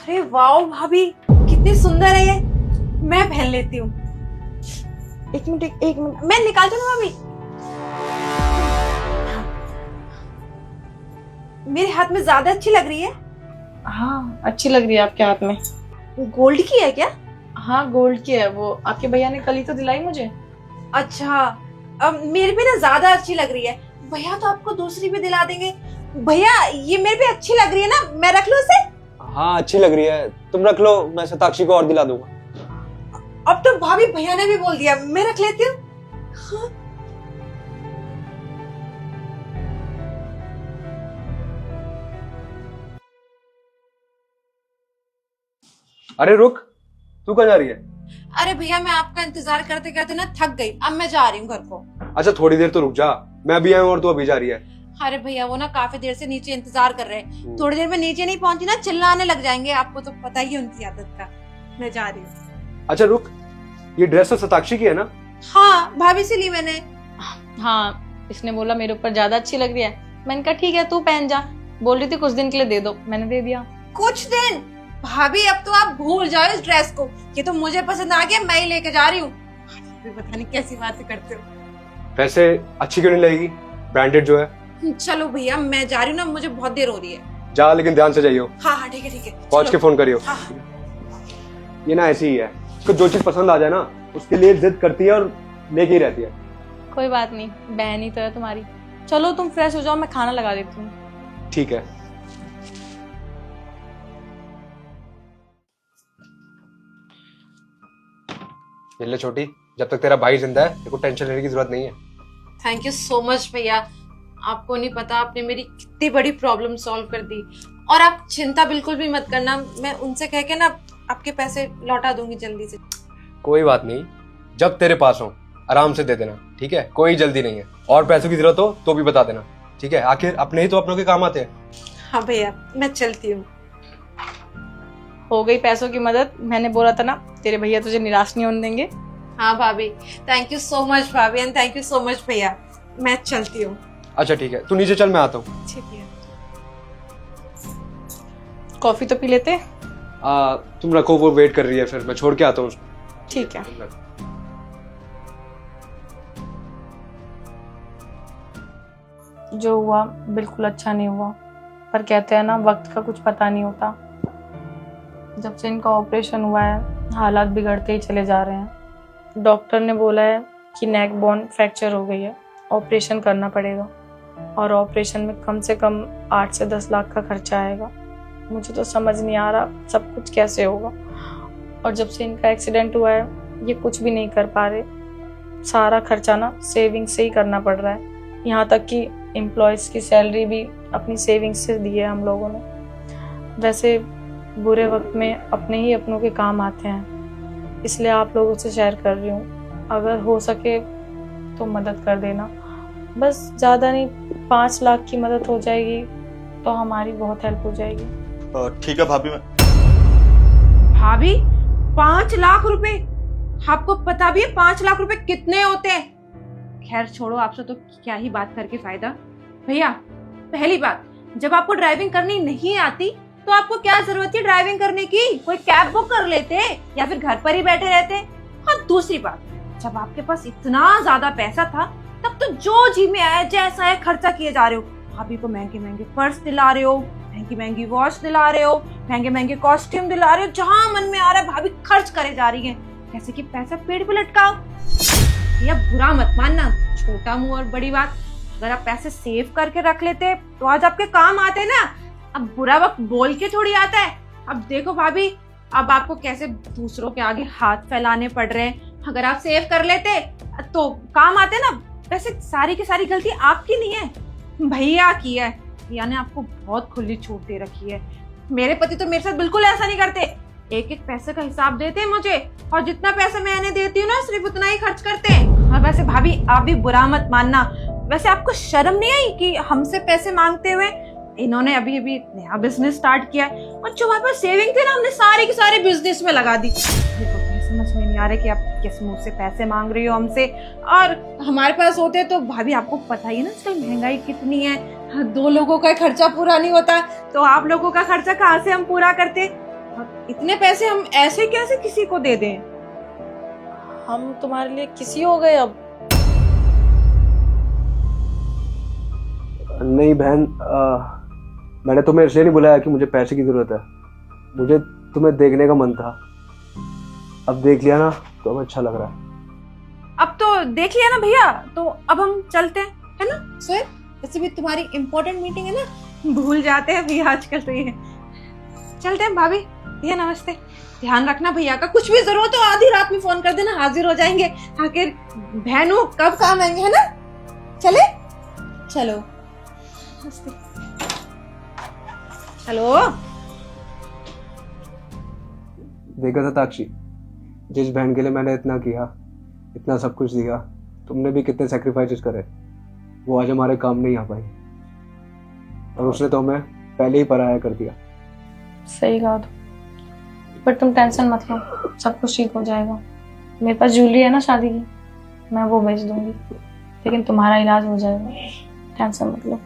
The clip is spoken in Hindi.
अरे वाओ भाभी, कितनी सुंदर है ये। मैं पहन लेती हूँ। एक मिनट मैं निकाल दूँ भाभी। मेरे हाथ में ज्यादा अच्छी लग रही है। हाँ अच्छी लग रही है आपके हाथ में। गोल्ड की है क्या? हाँ गोल्ड की है, वो आपके भैया ने कल ही तो दिलाई मुझे। अच्छा, अब मेरे पे ना ज्यादा अच्छी लग रही है। भैया तो आपको दूसरी भी दिला देंगे। भैया ये मेरे पे अच्छी लग रही है ना, मैं रख लूं इसे? हाँ अच्छी लग रही है, तुम रख लो, मैं शताक्षी को और दिला दूंगा। अब तो भाभी भैया ने भी बोल दिया, मैं रख लेती हूँ। हाँ। अरे रुक, तू कहाँ जा रही है? अरे भैया मैं आपका इंतजार करते करते ना थक गई, अब मैं जा रही हूँ घर को। अच्छा थोड़ी देर तो रुक जा, मैं अभी आया हूँ और तू अभी जा रही है। अरे भैया वो ना काफी देर से नीचे इंतजार कर रहे हैं, थोड़ी देर में नीचे नहीं पहुंची ना चिल्लाने लग जाएंगे, आपको तो पता ही है उनकी आदत का। मैं जा रही हूँ। अच्छा रुक, ये ड्रेस तो शताक्षी की है ना? हाँ भाभी से ली मैंने। हाँ इसने बोला मेरे ऊपर ज्यादा अच्छी लग रही है, मैंने कहा ठीक है तू पहन जा। बोल रही थी कुछ दिन के लिए दे दो, मैंने दे दिया। कुछ दिन? भाभी अब तो आप भूल जाओ इस ड्रेस को, ये तो मुझे पसंद आ गया, मैं ही लेके जा रही हूँ। पता नहीं कैसी बातें करते हो। वैसे अच्छी क्यों नहीं लगेगी, ब्रांडेड जो है। चलो भैया मैं जा रही हूँ ना, मुझे बहुत देर हो रही है। जा लेकिन ध्यान से जाइयो। हाँ ठीक है पहुंच के फोन करियो। हाँ। ये ना ऐसी ही है, उसको जो चीज पसंद आ जाए ना उसके लिए जिद करती है और लेके ही रहती है। कोई बात नहीं, बहन ही तो है तुम्हारी। चलो तुम फ्रेश हो जाओ, मैं खाना लगा देती हूँ। ठीक है। ये ले छोटी, जब तक तेरा भाई जिंदा है तेरे को टेंशन लेने की जरूरत नहीं है। थैंक यू सो मच भैया, आपको नहीं पता आपने मेरी कितनी बड़ी प्रॉब्लम सॉल्व कर दी। और आप चिंता बिल्कुल भी मत करना, मैं उनसे कह के ना आपके पैसे लौटा दूंगी जल्दी से। कोई बात नहीं, जब तेरे पास हो आराम से दे देना, ठीक है? कोई जल्दी नहीं है। और पैसों की जरूरत हो तो भी बता देना, ठीक है? आखिर अपने ही तो अपनों के काम आते हैं। हाँ भैया मैं चलती हूँ। हो गई पैसों की मदद, मैंने बोला था ना तेरे भैया तुझे निराश नहीं होने देंगे। हाँ भाभी, थैंक यू सो मच भाभी and thank you so much भैया, मैं चलती हूँ। अच्छा ठीक है, तू नीचे चल, मैं आता हूँ। ठीक है। कॉफी तो पी लेते। तुम रखो, वो वेट कर रही है, फिर मैं छोड़ के आता हूँ उसको। ठीक है। जो हुआ बिल्कुल अच्छा नहीं हुआ, पर कहते हैं ना वक्त का कुछ पता नहीं होता। जब से इनका ऑपरेशन हुआ है हालात बिगड़ते ही चले जा रहे हैं। डॉक्टर ने बोला है कि नेक बोन फ्रैक्चर हो गई है, ऑपरेशन करना पड़ेगा और ऑपरेशन में कम से कम 8 से 10 लाख का खर्चा आएगा। मुझे तो समझ नहीं आ रहा सब कुछ कैसे होगा। और जब से इनका एक्सीडेंट हुआ है ये कुछ भी नहीं कर पा रहे, सारा खर्चा ना सेविंग से ही करना पड़ रहा है। यहाँ तक कि एम्प्लॉयज़ की सैलरी भी अपनी सेविंग्स से दी है हम लोगों ने। वैसे बुरे वक्त में अपने ही अपनों के काम आते हैं, इसलिए आप लोगों से शेयर कर रही हूँ। अगर हो सके तो मदद कर देना, बस ज़्यादा नहीं, 5 लाख की मदद हो जाएगी तो हमारी बहुत हेल्प हो जाएगी। ठीक है भाभी। मैं भाभी 5 लाख रुपए? आपको पता भी है 5 लाख रुपए कितने होते हैं? खैर छोड़ो, आपसे तो क्या ही बात करके फायदा। भैया पहली बात, जब आपको ड्राइविंग करनी नहीं आती तो आपको क्या जरूरत थी ड्राइविंग करने की? कोई कैब बुक कर लेते या फिर घर पर ही बैठे रहते। और दूसरी बात, जब आपके पास इतना ज्यादा पैसा था तब तो जो जी में आया जैसा है खर्चा किए जा रहे हो। भाभी को महंगे महंगे पर्स दिला रहे हो, महंगी महंगी वॉच दिला रहे हो, महंगे महंगे कॉस्ट्यूम दिला रहे हो, जहां मन में आ रहा है भाभी खर्च करे जा रही है, जैसे कि पैसा पेड़ पे लटकाओ। भैया बुरा मत मानना, छोटा मुंह और बड़ी बात। अगर आप पैसे सेव करके रख लेते तो आज आपके काम आते ना। अब बुरा वक्त बोल के थोड़ी आता है। अब देखो भाभी, अब आपको कैसे दूसरों के आगे हाथ फैलाने पड़ रहे हैं। अगर आप सेव कर लेते तो काम आते ना। वैसे सारी की सारी गलती आपकी नहीं है, भैया की है। भैया ने आपको बहुत खुली छूट दे रखी है। मेरे पति तो मेरे साथ बिल्कुल ऐसा नहीं करते, एक एक पैसे का हिसाब देते हैं मुझे, और जितना पैसा मैं इन्हें देती हूँ ना सिर्फ उतना ही खर्च करते हैं। और वैसे भाभी आप भी बुरा मत मानना, वैसे आपको शर्म नहीं आई कि हमसे पैसे मांगते हुए? इन्होंने अभी अभी नया बिजनेस स्टार्ट किया है और जो हमारे पास सेविंग थे ना हमने सारी की सारी बिजनेस में लगा दी। देखो समझ में नहीं आ रहा कि आप किस मुंह से पैसे मांग रही हो हमसे, और हमारे पास होते तो भाभी आपको पता ही है ना आजकल महंगाई कितनी है। 2 लोगों का खर्चा पूरा नहीं होता तो आप लोगों का खर्चा कहाँ से हम पूरा करते? और इतने पैसे हम ऐसे कैसे किसी को दे दें? हम तुम्हारे लिए किसी हो गए अब। नहीं बहन, मैंने तुम्हें इसलिए नहीं बुलाया कि मुझे पैसे की जरूरत है। मुझे तुम्हें देखने का मन था, अब देख लिया ना तो अब अच्छा लग रहा है। अब तो देख लिया ना भैया, तो अब हम चलते हैं, है ना सोहेल? वैसे भी तुम्हारी इम्पोर्टेंट मीटिंग है ना, भूल जाते हैं भैया आजकल तो ये। चलते हैं भाभी। भैया नमस्ते। ध्यान रखना भैया का, कुछ भी जरूरत हो आधी रात में फोन कर देना, हाजिर हो जाएंगे। आखिर बहनों कब काम आएंगे, है ना? चले चलो नमस्ते। चलो। देखा था ताक्षी, जिस बहन के लिए मैंने इतना किया, इतना सब कुछ दिया, तुमने भी कितने सेक्रीफाइसेस करे, वो आज हमारे काम नहीं आ पाई। और उसने तो हमें पहले ही पराया कर दिया। सही कहा तो, पर तुम टेंशन मत लो, सब कुछ ठीक हो जाएगा। मेरे पास ज्वेलरी है ना शादी की, मैं वो बेच दूंगी, लेकिन तुम्हारा इलाज हो जाएगा, टेंशन मत लो।